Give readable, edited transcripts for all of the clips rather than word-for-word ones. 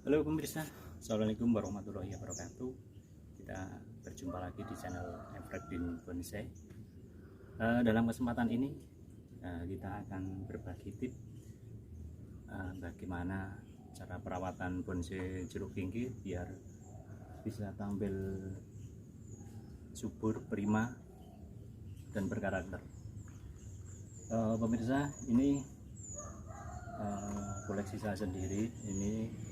Halo pemirsa, Assalamualaikum warahmatullahi wabarakatuh. Kita berjumpa lagi di channel Evergreen Bonsai. Dalam kesempatan ini kita akan berbagi tips bagaimana cara perawatan bonsai jeruk kingi biar bisa tampil subur, prima, dan berkarakter. Pemirsa, ini koleksi saya sendiri. Ini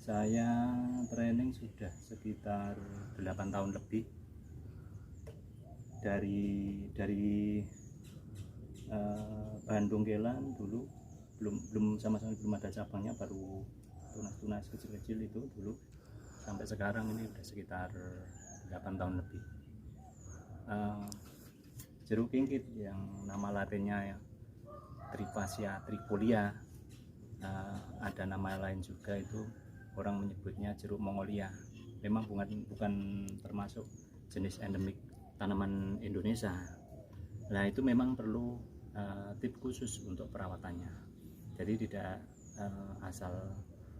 saya training sudah sekitar 8 tahun lebih dari bahan dongkelan dulu, belum sama sekali belum ada cabangnya, baru tunas-tunas kecil-kecil itu dulu, sampai sekarang ini udah sekitar 8 tahun lebih. Jeruk kingkit yang nama latinnya ya Triphasia trifolia, ada nama lain juga, itu orang menyebutnya jeruk Mongolia. Memang bukan termasuk jenis endemik tanaman Indonesia. Nah, itu memang perlu tips khusus untuk perawatannya. Jadi tidak asal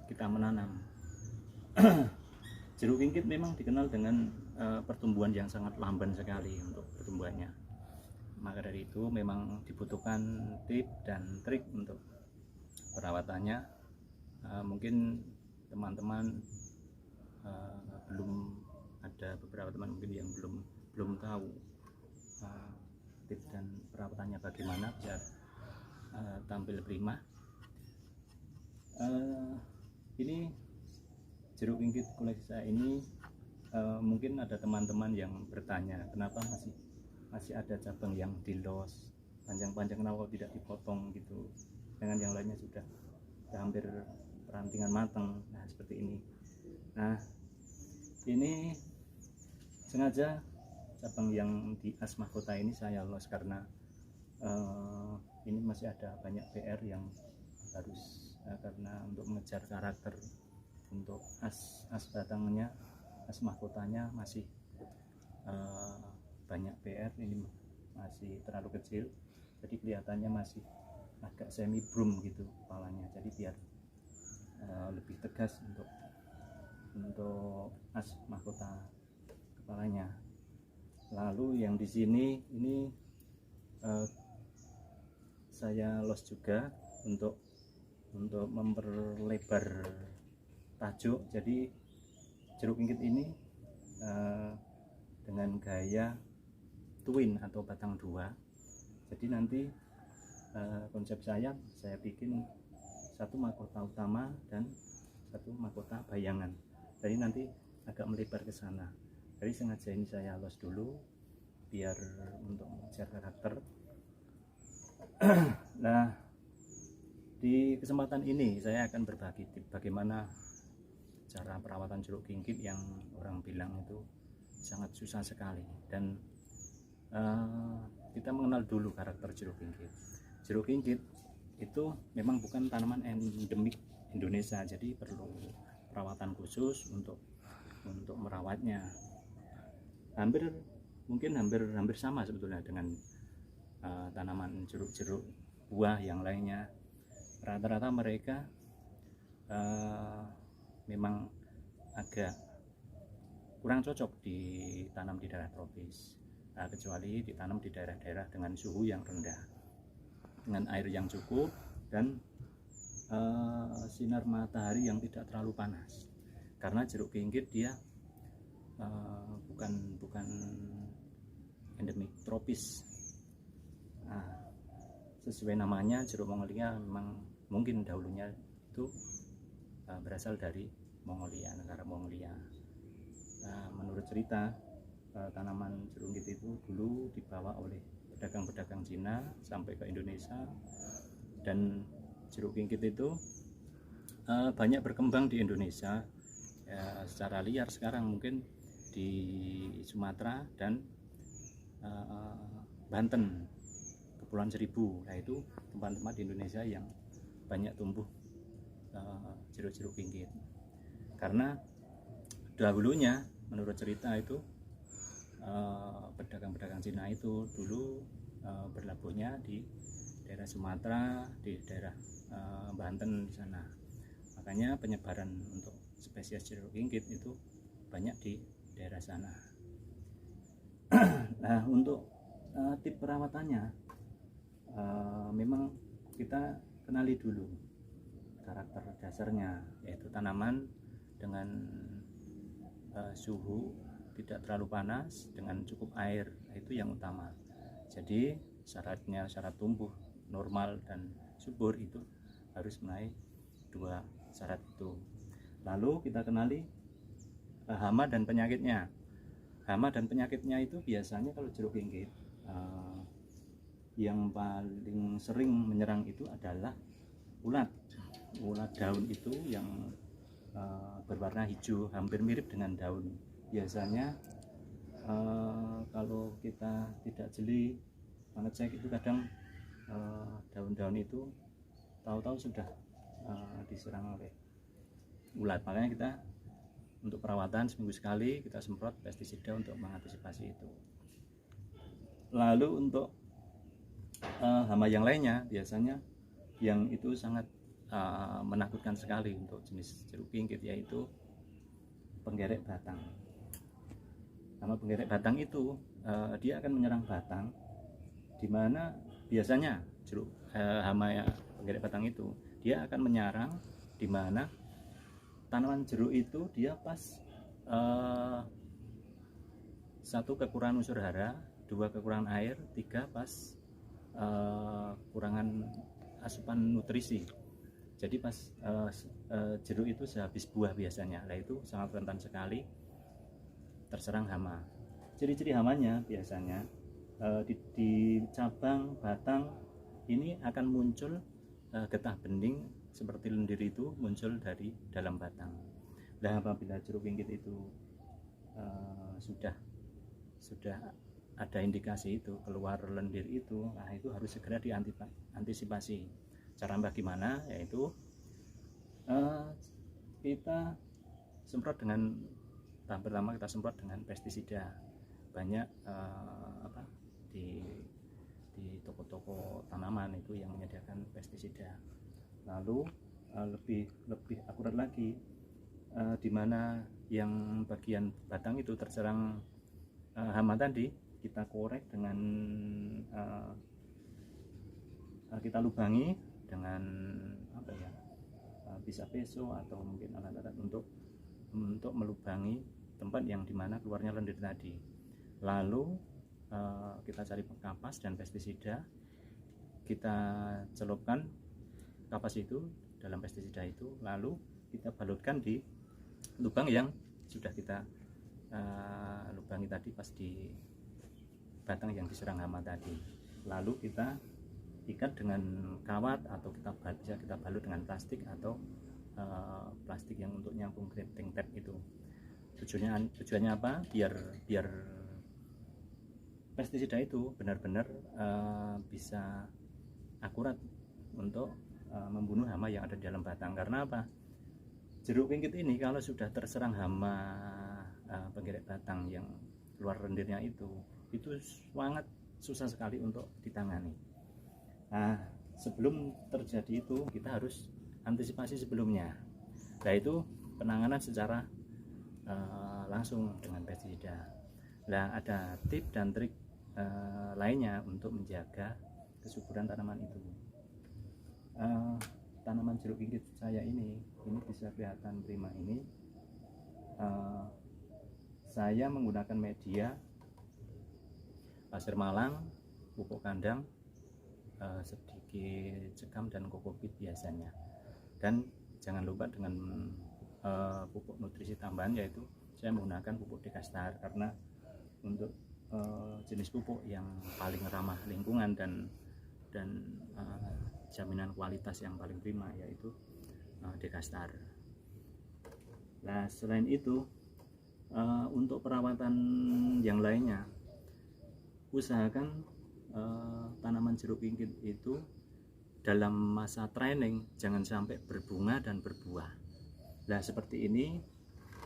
kita menanam. Jeruk kingkit memang dikenal dengan pertumbuhan yang sangat lamban sekali untuk pertumbuhannya. Maka dari itu memang dibutuhkan tips dan trik untuk perawatannya. Mungkin teman-teman belum ada beberapa teman mungkin yang belum tahu tips dan perawatannya bagaimana biar tampil prima. Ini jeruk kingkit koleksi saya ini, mungkin ada teman-teman yang bertanya kenapa masih ada cabang yang dilos panjang-panjang, kenapa tidak dipotong gitu, dengan yang lainnya sudah hampir perantingan matang. Nah, seperti ini. Nah, ini sengaja cabang yang di as mahkota ini saya los karena ini masih ada banyak PR yang harus karena untuk mengejar karakter untuk as batangnya, as mahkotanya masih banyak PR. Ini masih terlalu kecil, jadi kelihatannya masih agak semi brum gitu kepalanya, jadi biar lebih tegas untuk as mahkota kepalanya. Lalu yang di sini ini saya los juga untuk memperlebar tajuk. Jadi jeruk kingkit ini dengan gaya twin atau batang dua. Jadi nanti konsep saya bikin satu mahkota utama dan satu mahkota bayangan. Jadi nanti agak melebar ke sana. Jadi sengaja ini saya los dulu biar untuk mengejar karakter. Nah, di kesempatan ini saya akan berbagi tips bagaimana cara perawatan jeruk kingkit yang orang bilang itu sangat susah sekali. Dan kita mengenal dulu karakter jeruk kingkit. Jeruk kingkit itu memang bukan tanaman endemik Indonesia, jadi perlu perawatan khusus untuk merawatnya. Hampir sama sebetulnya dengan tanaman jeruk buah yang lainnya. Rata-rata mereka memang agak kurang cocok ditanam di daerah tropis, kecuali ditanam di daerah-daerah dengan suhu yang rendah, dengan air yang cukup dan sinar matahari yang tidak terlalu panas. Karena jeruk kingkit dia bukan endemik tropis. Nah, sesuai namanya jeruk Mongolia, memang mungkin dahulunya itu berasal dari Mongolia, negara Mongolia. Menurut cerita, tanaman jeruk kingkit itu dulu dibawa oleh pedagang-pedagang Cina sampai ke Indonesia, dan jeruk kingkit itu banyak berkembang di Indonesia secara liar sekarang, mungkin di Sumatera dan Banten, Kepulauan Seribu. Nah, itu tempat-tempat di Indonesia yang banyak tumbuh jeruk-jeruk kingkit. Karena dahulunya menurut cerita itu pedagang-pedagang Cina itu dulu berlabuhnya di daerah Sumatera, di daerah Banten di sana. Makanya penyebaran untuk spesies jeruk ringkit itu banyak di daerah sana. Nah, untuk tip perawatannya, memang kita kenali dulu karakter dasarnya, yaitu tanaman dengan suhu tidak terlalu panas dengan cukup air, itu yang utama. Jadi syarat tumbuh normal dan subur itu harus memenuhi 2 syarat itu. Lalu kita kenali hama dan penyakitnya. Hama dan penyakitnya itu biasanya kalau jeruk ringkit yang paling sering menyerang itu adalah ulat daun itu yang berwarna hijau, hampir mirip dengan daun. Biasanya kalau kita tidak jeli mengecek itu kadang daun-daun itu tahu-tahu sudah diserang oleh ulat. Makanya kita untuk perawatan seminggu sekali kita semprot pestisida untuk mengantisipasi itu. Lalu untuk hama yang lainnya biasanya yang itu sangat menakutkan sekali untuk jenis jeruk ringkit, yaitu penggerek batang. Hama penggerek batang itu dia akan menyerang batang, dimana biasanya hama penggerek batang itu dia akan menyerang dimana tanaman jeruk itu dia pas 1 kekurangan unsur hara, 2 kekurangan air, 3 pas kurangan asupan nutrisi. Jadi pas jeruk itu sehabis buah biasanya, nah itu sangat rentan sekali terserang hama. Ciri-ciri hamanya biasanya di cabang batang ini akan muncul getah bening seperti lendir itu muncul dari dalam batang. Nah, apabila jeruk ringkit itu sudah ada indikasi itu keluar lendir itu, nah itu harus segera diantisipasi. Cara bagaimana? Yaitu kita semprot dengan tahap pertama, kita semprot dengan pestisida. Banyak di toko-toko tanaman itu yang menyediakan pestisida. Lalu lebih akurat lagi, di mana yang bagian batang itu terserang hama tadi, kita korek dengan kita lubangi dengan bisa peso atau mungkin alat-alat untuk melubangi tempat yang dimana keluarnya lendir tadi. Lalu kita cari kapas dan pestisida, kita celupkan kapas itu dalam pestisida itu, lalu kita balutkan di lubang yang sudah kita lubangi tadi pas di batang yang diserang hama tadi. Lalu kita ikat dengan kawat atau bisa kita balut dengan plastik atau plastik yang untuk nyambung grating tape itu. Tujuannya apa? Biar pestisida itu benar-benar bisa akurat untuk membunuh hama yang ada di dalam batang. Karena apa? Jeruk ringkit ini kalau sudah terserang hama penggerek batang yang keluar lendirnya itu sangat susah sekali untuk ditangani. Nah, sebelum terjadi itu kita harus antisipasi sebelumnya. Nah, itu penanganan secara langsung dengan pestisida. Nah, ada tip dan trik lainnya untuk menjaga kesuburan tanaman itu. Tanaman jeruk ringkit saya ini bisa kelihatan prima ini. Saya menggunakan media pasir malang, pupuk kandang, sedikit sekam dan kokopit biasanya. Dan jangan lupa dengan pupuk nutrisi tambahan, yaitu saya menggunakan pupuk Dekastar, karena untuk jenis pupuk yang paling ramah lingkungan dan jaminan kualitas yang paling prima yaitu Dekastar. Nah, selain itu untuk perawatan yang lainnya, usahakan tanaman jeruk ringkit itu dalam masa training jangan sampai berbunga dan berbuah. Nah, seperti ini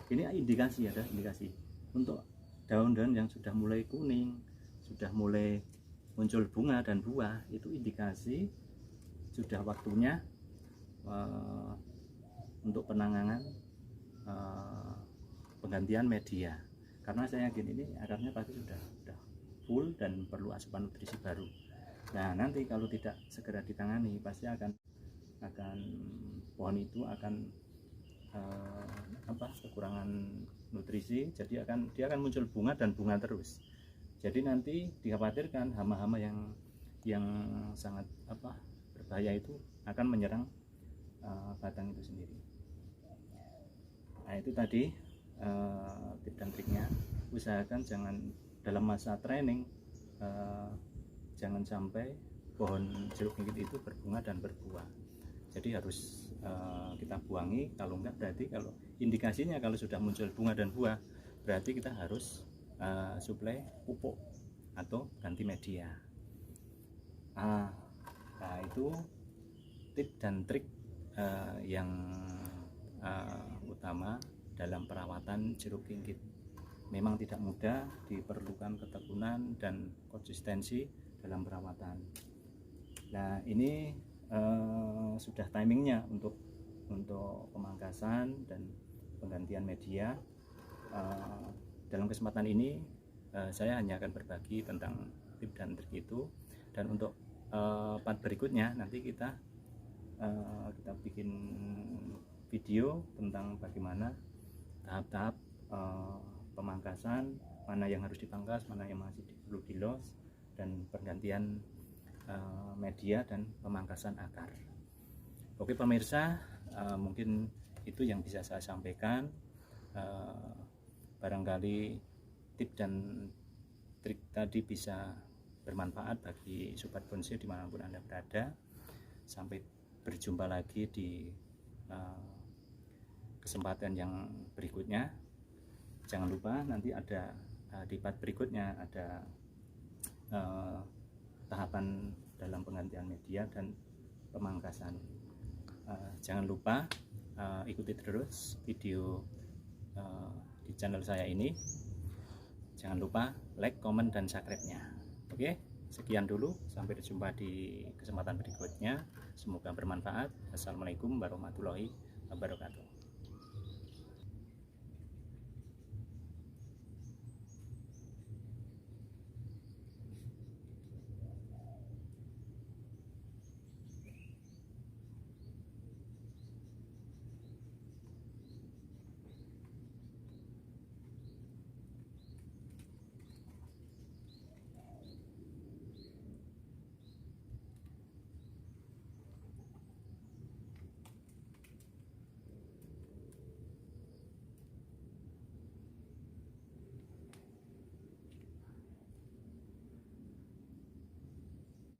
indikasi, ada indikasi untuk daun-daun yang sudah mulai kuning, sudah mulai muncul bunga dan buah, itu indikasi sudah waktunya untuk penanganan penggantian media, karena saya yakin ini akarnya pasti sudah full dan perlu asupan nutrisi baru. Nah, nanti kalau tidak segera ditangani pasti akan pohon itu akan kekurangan nutrisi, jadi dia akan muncul bunga dan bunga terus. Jadi nanti dikhawatirkan hama-hama yang sangat berbahaya itu akan menyerang batang itu sendiri. Nah, itu tadi tips dan triknya. Usahakan jangan dalam masa training jangan sampai pohon jeruk kinggit itu berbunga dan berbuah. Jadi harus kita buangi. Kalau enggak, berarti kalau indikasinya kalau sudah muncul bunga dan buah, berarti kita harus suplai pupuk atau ganti media. Nah, itu tips dan trik yang utama dalam perawatan jeruk kinggit. Memang tidak mudah, diperlukan ketekunan dan konsistensi dalam perawatan. Nah, ini sudah timingnya untuk pemangkasan dan penggantian media. Dalam kesempatan ini saya hanya akan berbagi tentang tips dan trik itu, dan untuk part berikutnya nanti kita bikin video tentang bagaimana tahap-tahap pemangkasan, mana yang harus dipangkas, mana yang masih perlu dilos, dan pergantian media dan pemangkasan akar. Oke pemirsa, mungkin itu yang bisa saya sampaikan. Barangkali tips dan trik tadi bisa bermanfaat bagi sobat bonsai dimanapun Anda berada. Sampai berjumpa lagi di kesempatan yang berikutnya. Jangan lupa nanti ada di part berikutnya ada tahapan dalam penggantian media dan pemangkasan. Jangan lupa ikuti terus video di channel saya ini. Jangan lupa like, comment, dan subscribe-nya. Oke, sekian dulu. Sampai berjumpa di kesempatan berikutnya. Semoga bermanfaat. Assalamualaikum warahmatullahi wabarakatuh.